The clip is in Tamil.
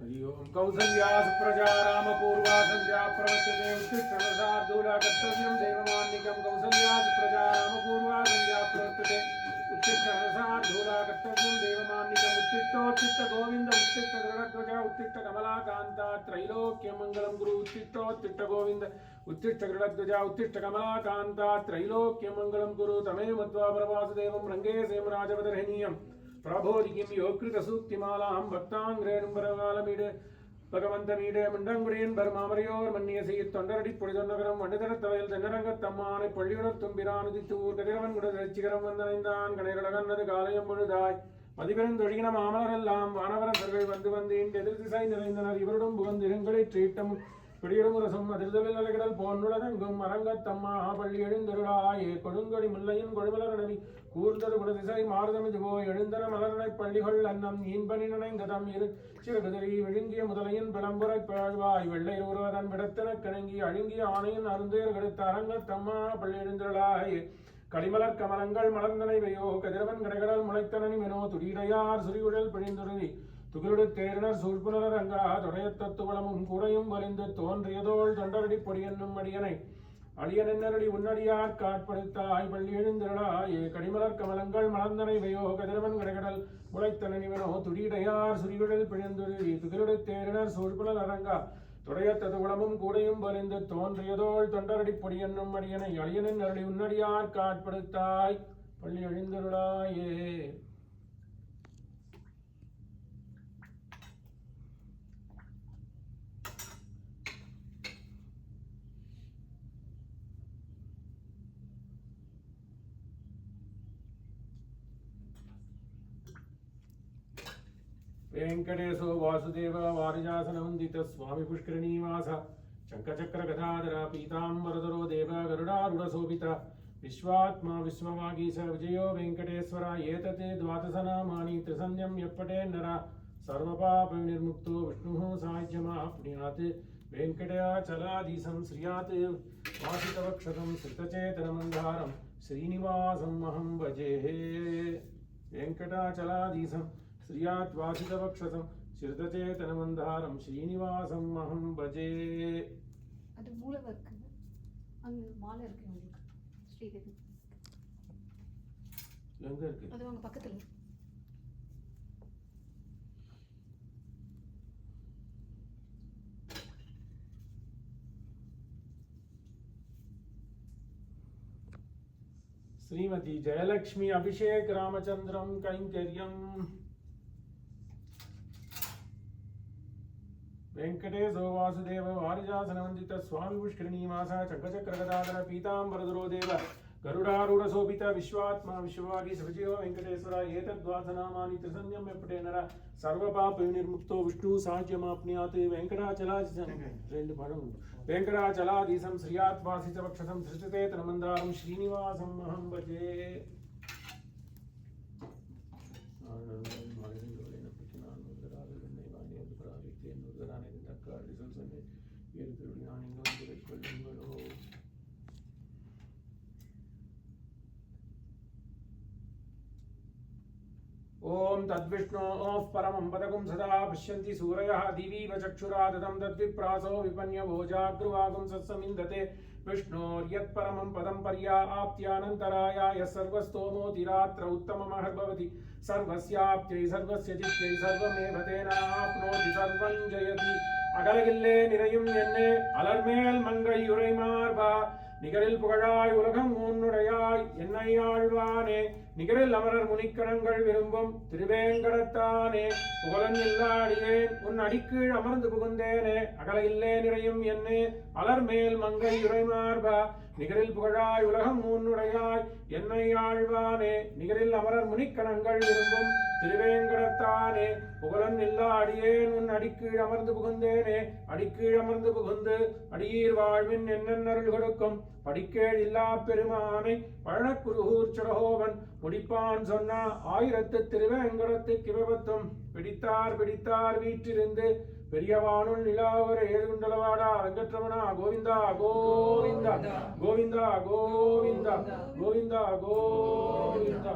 हरि ओम कौसल्या सुप्रजा रामपूर्वा संध्या प्रवर्तते उत्तिष्ठनसार्धूला कर्तव्यं देवमान्निकं कौसल्या सुप्रजा रामपूर्वा संध्या प्रवर्तते उत्तिष्ठनसार्धूला कर्तव्यं देवमान्निकं उत्तिष्ठोत्तिष्ठ गोविन्द उत्तिष्ठ गरुडध्वजा उत्तिष्ठ कमलाकान्ता त्रैलोक्यमङ्गलं गुरु उत्तिष्ठोत्तिष्ठ गोविन्द उत्तिष्ठ गरुडध्वजा उत्तिष्ठ कमलाकान्ता त्रैलोक्यमङ्गलं गुरु तमेव मत्वा परवासुदेवं रङ्गे सेमराजवदर्हनीयम् प्रबोधिकिं योकृत सूक्तिमालां भक्तांग्रेणुं परकालमीड भगवन्तमीड मुण्डங்குडियन् बर्मामरियोर् मन्नियसि தொண்டரடி பொழிதொன்னகரம் வண்டுதரத்தவையில் தென்னரங்கத்தம்மானை பள்ளியுணர்த்தும் பிரானுதித்தூர் கதிரவன் குடரட்சிகரம் வந்தனைந்தான் கணைகளகன்னது காலையம் பொழுதாய் மதிபெருந்தொழிகின மாமலரெல்லாம் வானவரசர்கள் வந்து எதிர் திசை நிறைந்தனர் இவருடன் புகந்திருங்களை ட்ரீட்டம் பிடியிடுமுரசும் அதிர்தலில் அலைகடல் போன்றுலகெங்கும் அரங்கத்தம்மா பள்ளி எழுந்தருளாயே கொடுங்கொடி முல்லையின் கொழுமலரணவி கூர்ந்தது குடதிசை மாறுதமிதுவோ எழுந்தன மலரனை பள்ளிகள் அன்னம் ஈன்பனி நினைந்ததம் இரு சிறுகுதிரி விழுங்கிய முதலையின் பிளம்புரை பேழ்வாய் வெள்ளை ஒருவதன் விடத்தின கிணங்கி அழுங்கிய ஆணையின் அருந்தேர் கெடுத்த அரங்கத்தம்மா பள்ளி எழுந்தருளாயே கடிமலர் கமலங்கள் மலர்ந்தனைவையோ கதிரவன் கடைகடல் முளைத்தனி மெனோ துடிடையார் சுரிகுழல் பிழிந்துருதி துகிலுடு தேரினர் சூழ்புணர் அங்கா தொடையத்தத்துவளமும் கூடையும் வலிந்து தோன்றியதோள் தொண்டரடி பொடி என்னும் அடியனை அடியனென்னரடி உன்னடியார் காட்படுத்தாய் பள்ளி எழுந்திரளாயே கடிமலர் கமலங்கள் மலர்ந்தனைவையோ கதிரவன் கடைகடல் முளைத்தனனிவனோ துடிடையார் சுரிகுழல் பிழிந்துருதி துகிலுடு தேரினர் சூழ்புணர் அரங்கா தொடையத்ததுவளமும் கூடையும் வலிந்து தோன்றியதோள் தொண்டரடி பொடி என்னும் அடியனை அடியனென்னரடி உன்னடியார் காட்படுத்தாய் பள்ளி எழுந்திரளாயே. वेंकटेशो वासुदेव वारिजासनवंदित स्वामी पुष्करणीवास शंखचक्र गदाधर पीतांबरधरो देव गरुडारूढशोभित विश्वात्मा विश्ववागीश विजयो वेंकटेश्वर एतते द्वादशनामानि त्रिसन्ध्यं यप्पटे नर सर्वपापविनिर्मुक्तो विष्णुः साहाय्यमाप्नुयात् वेंकटाचलाधीशं श्रियात् वासितवक्षसं श्रितचेतनमन्दारं श्रीनिवासं अहं भजे. वेंकटाचलाधीशं श्रियात् वासितवक्षसं श्रितचेतनमन्दारं श्रीनिवासं अहं भजे. அது மூலவ இருக்கு அங்க மாலை இருக்கு உங்களுக்கு ஸ்ரீதேவி எங்க இருக்கு அது அங்க பக்கத்துல श्रीमती जयलक्ष्मी अभिषेक रामचंद्रम कैंकर्यम वेंकटेशो वासुदेव वारिजासनवंदित स्वामी पुष्करणीवास शंखचक्रगदाधर पीतांबरधरो देव गरुडारूढशोभित विश्वात्मा विश्ववागीश विजयो वेंकटेश्वर एतद्वादशनामानि त्रिसन्ध्यं यप्पटे नर सर्वपापविनिर्मुक्तो विष्णुः साहाय्यमाप्नुयात् वेंकटाचलाधीशं श्रियात् वासितवक्षसं श्रितचेतनमन्दारं श्रीनिवासं अहं भजे. ओम तद्विष्णोः परमं पदकं सदा पश्यन्ति सूरयः दिवीव चक्षुरा ददं तद्विप्रासो विपन्यभोजाग्रुवागं सत्समिन्दते विष्णोर्यत्परमं पदं पर्याप्त्यानन्तराय यः सर्वस्तोमोतिरात्र उत्तममहर्भवति सर्वस्याप्त्यै सर्वस्य चित्यै सर्वमेव तेनाप्नोति सर्वं जयति. அகலகில்லே நிறையும் என்னே அலர்மேல் மங்கை உரை மார்பா நிகரில் புகழாய் உலகம் உன்னுடையாய் என்னை ஆழ்வானே நிகரில் அமரர் முனிக்கணங்கள் விரும்பும் திருவேங்கடத்தானே புகழன் இல்லாடியேன் உன் அடிக்கீழ் அமர்ந்து புகுந்தேனே அகலகில்லே நிறையும் என்னே அலர்மேல் மங்கை உரை மார்பா நிகரில் புகழாய் உலகம் உன்னுடையாய் என்னை ஆழ்வானே நிகரில் அமரர் முனிக்கணங்கள் விரும்பும் திருவேங்கடத்தானே புகழன் இல்லா அடியேன் உன் அடிக்கீழ் அமர்ந்து புகுந்தேனே அடிக்கீழ் அமர்ந்து புகுந்து அடியீர் வாழ்வின் என்னென்னருள் கொடுக்கும் படிக்கேள் இல்லா பெருமானை பழனக்குருகூர் சுடகோவன் முடிப்பான் சொன்ன ஆயிரத்து திருவேங்கடத்து கிபத்தும் பிடித்தார் வீற்றிருந்து பெரியவானுள் நிலாவர ஏழுகுண்டலவாடா வெங்கட்ரமணா கோவிந்தா கோவிந்தா கோவிந்தா கோவிந்தா கோவிந்தா கோவிந்தா.